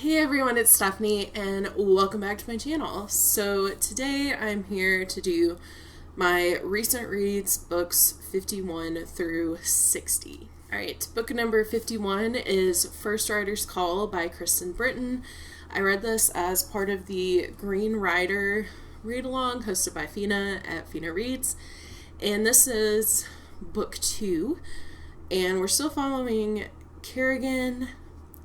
Hey everyone, it's Stephanie and welcome back to my channel. So today I'm here to do my recent reads, books 51 through 60. Alright, book number 51 is First Writer's Call by Kristen Britton. I read this as part of the Green Rider read-along hosted by Fina at Fina Reads. And this is book 2. And we're still following Kerrigan.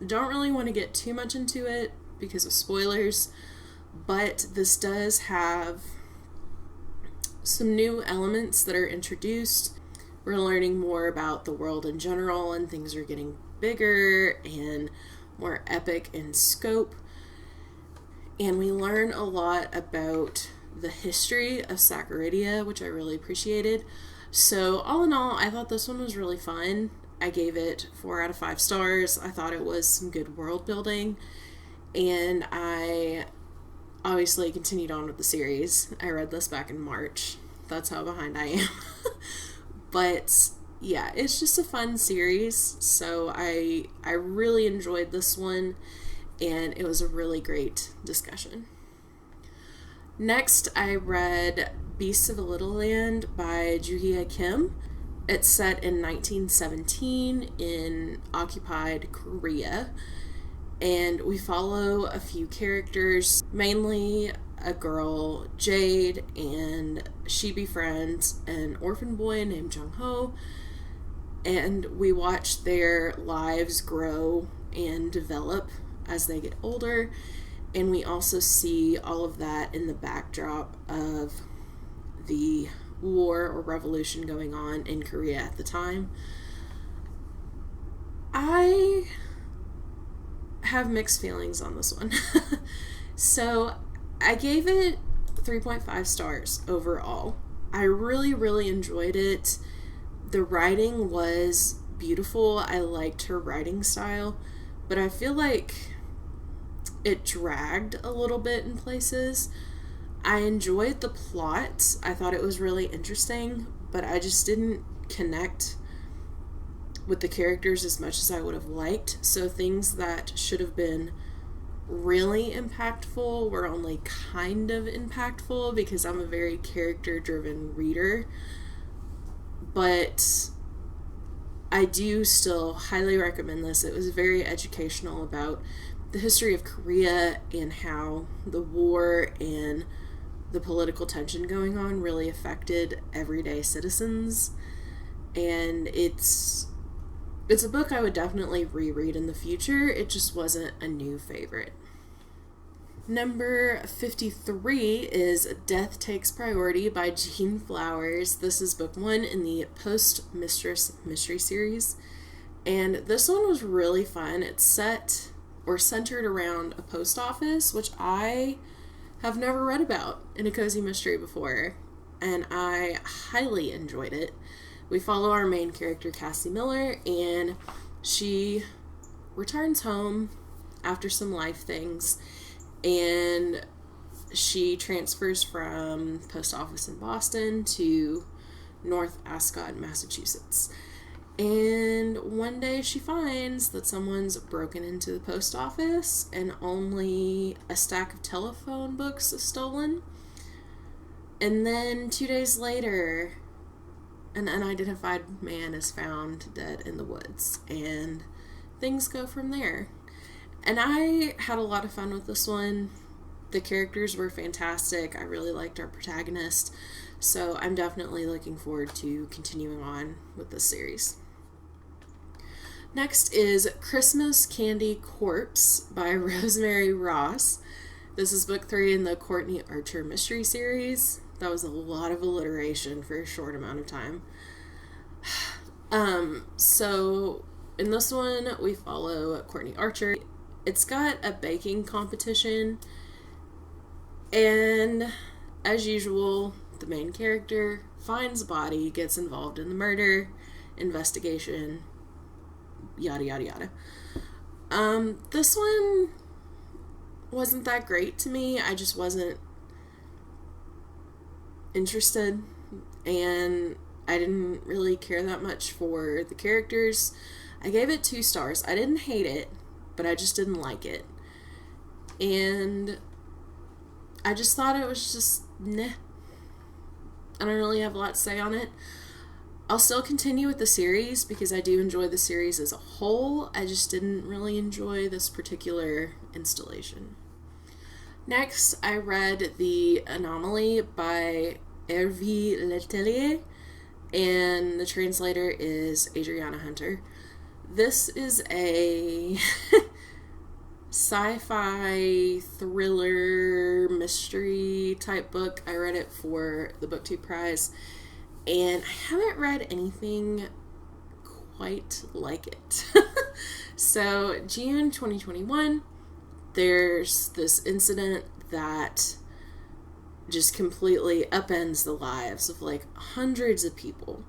Don't really want to get too much into it because of spoilers, but this does have some new elements that are introduced. We're learning more about the world in general, and things are getting bigger and more epic in scope. And we learn a lot about the history of Saccaridia, which I really appreciated. So all in all, I thought this one was really fun. I gave it 4 out of 5 stars. I thought it was some good world building, and I obviously continued on with the series. I read this back in March. That's how behind I am. But yeah, it's just a fun series, so I really enjoyed this one, and it was a really great discussion. Next, I read Beasts of the Little Land by Joo-hye Kim. It's set in 1917 in occupied Korea, and we follow a few characters, mainly a girl, Jade, and she befriends an orphan boy named Jung-ho, and we watch their lives grow and develop as they get older, and we also see all of that in the backdrop of the war or revolution going on in Korea at the time. I have mixed feelings on this one. So I gave it 3.5 stars overall. I really enjoyed it. The writing was beautiful. I liked her writing style, but I feel like it dragged a little bit in places. I enjoyed the plot. I thought it was really interesting, but I just didn't connect with the characters as much as I would have liked. So things that should have been really impactful were only kind of impactful because I'm a very character-driven reader. But I do still highly recommend this. It was very educational about the history of Korea and how the war and the political tension going on really affected everyday citizens, and it's a book I would definitely reread in the future. It just wasn't a new favorite. Number 53 is Death Takes Priority by Jean Flowers. This is book 1 in the Post Mistress mystery series, and this one was really fun. It's set or centered around a post office, which I have never read about in a cozy mystery before, and I highly enjoyed it. We follow our main character, Cassie Miller, and she returns home after some life things, and she transfers from post office in Boston to North Ascot, Massachusetts. And one day she finds that someone's broken into the post office and only a stack of telephone books is stolen. And then 2 days later, an unidentified man is found dead in the woods. And things go from there. And I had a lot of fun with this one. The characters were fantastic. I really liked our protagonist. So I'm definitely looking forward to continuing on with this series. Next is Christmas Candy Corpse by Rosemary Ross. This is book 3 in the Courtney Archer mystery series. That was a lot of alliteration for a short amount of time. So in this one, we follow Courtney Archer. It's got a baking competition, and as usual, the main character finds a body, gets involved in the murder, investigation, yada yada yada. This one wasn't that great to me. I just wasn't interested, and I didn't really care that much for the characters. I gave it 2 stars. I didn't hate it, but I just didn't like it. and I just thought it was just nah. I don't really have a lot to say on it. I'll still continue with the series because I do enjoy the series as a whole. I just didn't really enjoy this particular installation. Next, I read The Anomaly by Hervé Letellier, and the translator is Adriana Hunter. This is a sci-fi thriller mystery type book. I read it for the BookTube Prize, and I haven't read anything quite like it. So, June 2021, there's this incident that just completely upends the lives of like hundreds of people.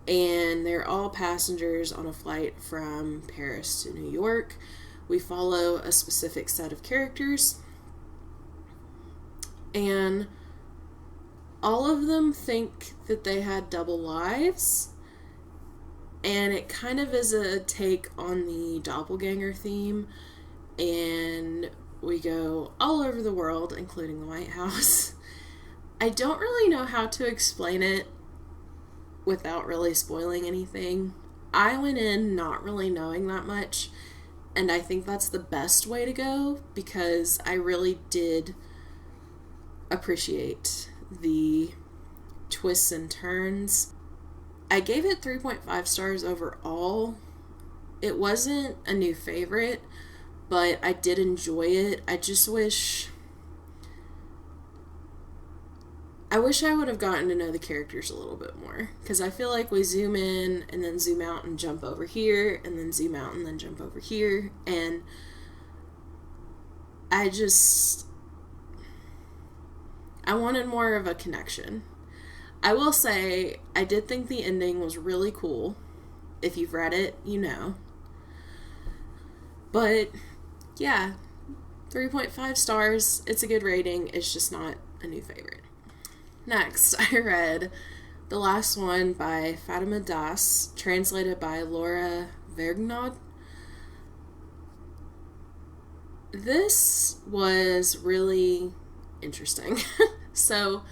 And they're all passengers on a flight from Paris to New York. We follow a specific set of characters, and all of them think that they had double lives, and it kind of is a take on the doppelganger theme, and we go all over the world, including the White House. I don't really know how to explain it without really spoiling anything. I went in not really knowing that much, and I think that's the best way to go because I really did appreciate the twists and turns. I gave it 3.5 stars overall. It wasn't a new favorite, but I did enjoy it. I wish I would have gotten to know the characters a little bit more, because I feel like we zoom in and then zoom out and jump over here and then zoom out and then jump over here, and I wanted more of a connection. I will say I did think the ending was really cool. If you've read it, you know. But yeah, 3.5 stars. It's a good rating. It's just not a new favorite. Next, I read the last one by Fatima Das, translated by Laura Vergnaud. This was really interesting. So,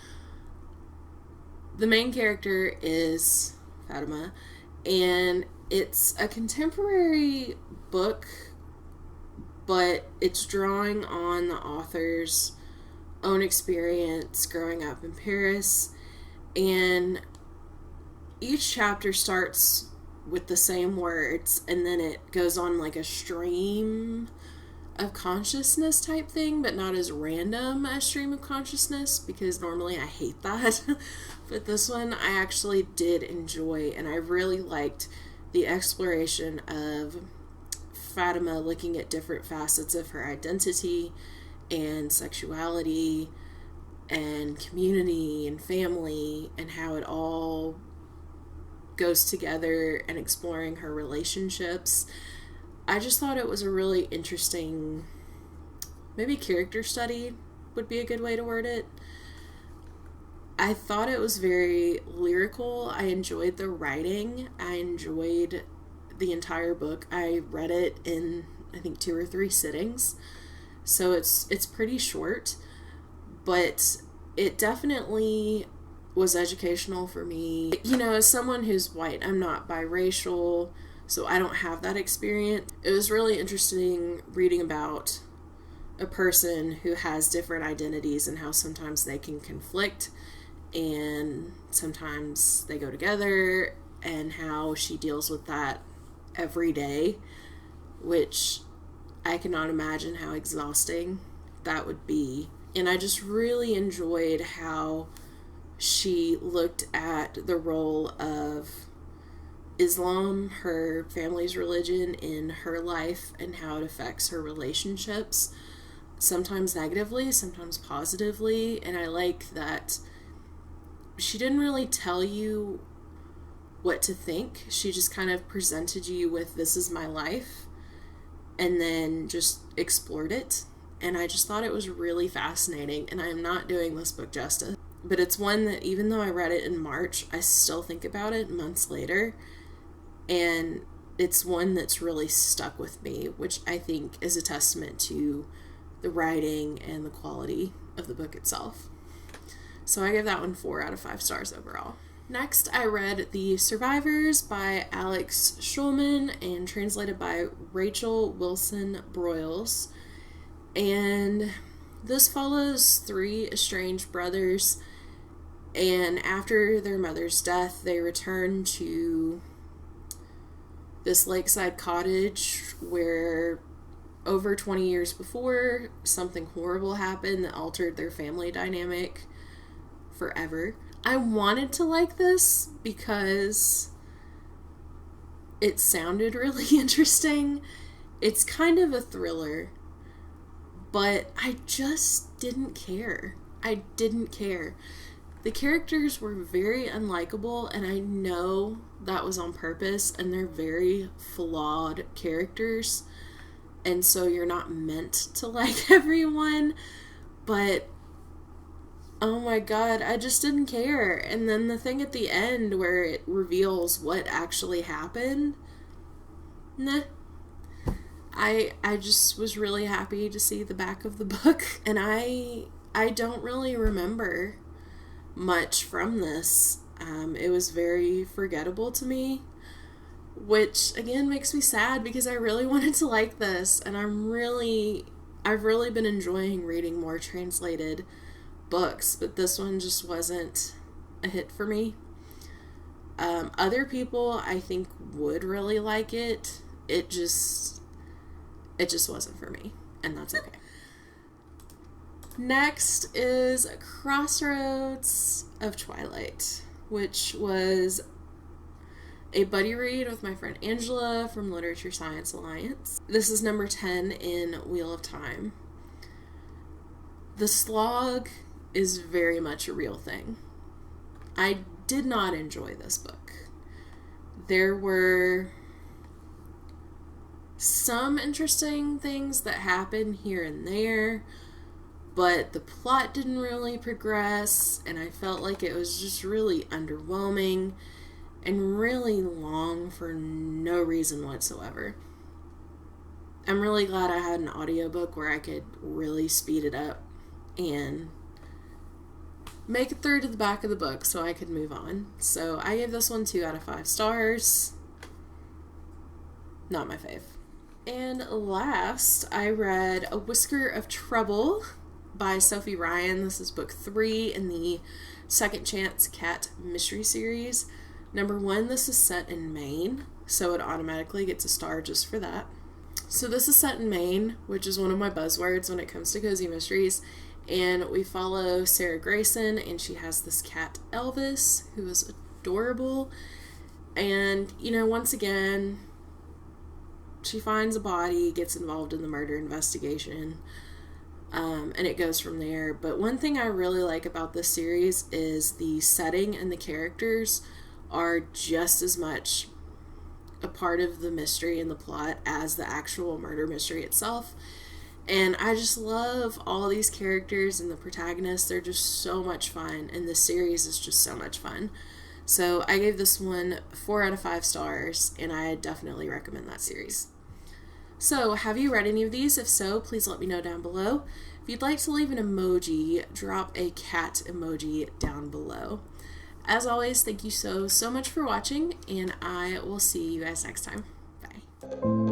the main character is Fatima, and it's a contemporary book, but it's drawing on the author's own experience growing up in Paris, and each chapter starts with the same words, and then it goes on like a stream of consciousness type thing, but not as random as stream of consciousness, because normally I hate that. But this one I actually did enjoy, and I really liked the exploration of Fatima looking at different facets of her identity and sexuality and community and family, and how it all goes together, and exploring her relationships. I just thought it was a really interesting, maybe character study would be a good way to word it. I thought it was very lyrical. I enjoyed the writing. I enjoyed the entire book. I read it in, I think, 2 or 3 sittings. So it's pretty short, but it definitely was educational for me. You know, as someone who's white, I'm not biracial, so I don't have that experience. It was really interesting reading about a person who has different identities and how sometimes they can conflict and sometimes they go together, and how she deals with that every day, which I cannot imagine how exhausting that would be. And I just really enjoyed how she looked at the role of Islam, her family's religion, in her life, and how it affects her relationships, sometimes negatively, sometimes positively. And I like that she didn't really tell you what to think. She just kind of presented you with, this is my life, and then just explored it. And I just thought it was really fascinating, and I'm not doing this book justice, but it's one that, even though I read it in March, I still think about it months later, and it's one that's really stuck with me, which I think is a testament to the writing and the quality of the book itself. So I give that one 4 out of 5 stars overall. Next, I read The Survivors by Alex Schulman and translated by Rachel Wilson Broyles. And this follows 3 estranged brothers, and after their mother's death, they return to this lakeside cottage where over 20 years before, something horrible happened that altered their family dynamic forever. I wanted to like this because it sounded really interesting. It's kind of a thriller, but I just didn't care. I didn't care. The characters were very unlikable, and I know that was on purpose, and they're very flawed characters, and so you're not meant to like everyone, but oh my god, I just didn't care. And then the thing at the end where it reveals what actually happened, nah. I just was really happy to see the back of the book, and I don't really remember much from this. It was very forgettable to me, which again makes me sad because I really wanted to like this, and I've really been enjoying reading more translated books, but this one just wasn't a hit for me. Other people I think would really like it. It just wasn't for me, and that's okay. Next is Crossroads of Twilight, which was a buddy read with my friend Angela from Literature Science Alliance. This is number 10 in Wheel of Time. The slog is very much a real thing. I did not enjoy this book. There were some interesting things that happened here and there, but the plot didn't really progress, and I felt like it was just really underwhelming and really long for no reason whatsoever. I'm really glad I had an audiobook where I could really speed it up and make it through to the back of the book so I could move on. So I gave this one 2 out of 5 stars. Not my fave. And last, I read A Whisker of Trouble by Sophie Ryan. This is book 3 in the Second Chance Cat mystery series. Number 1, this is set in Maine, so it automatically gets a star just for that. So this is set in Maine, which is one of my buzzwords when it comes to cozy mysteries. And we follow Sarah Grayson, and she has this cat, Elvis, who is adorable. And, once again, she finds a body, gets involved in the murder investigation, and it goes from there. But one thing I really like about this series is the setting and the characters are just as much a part of the mystery and the plot as the actual murder mystery itself. And I just love all these characters and the protagonists. They're just so much fun, and this series is just so much fun. So I gave this one 4 out of 5 stars, and I definitely recommend that series. So, have you read any of these? If so, please let me know down below. If you'd like to leave an emoji, drop a cat emoji down below. As always, thank you so much for watching, and I will see you guys next time. Bye.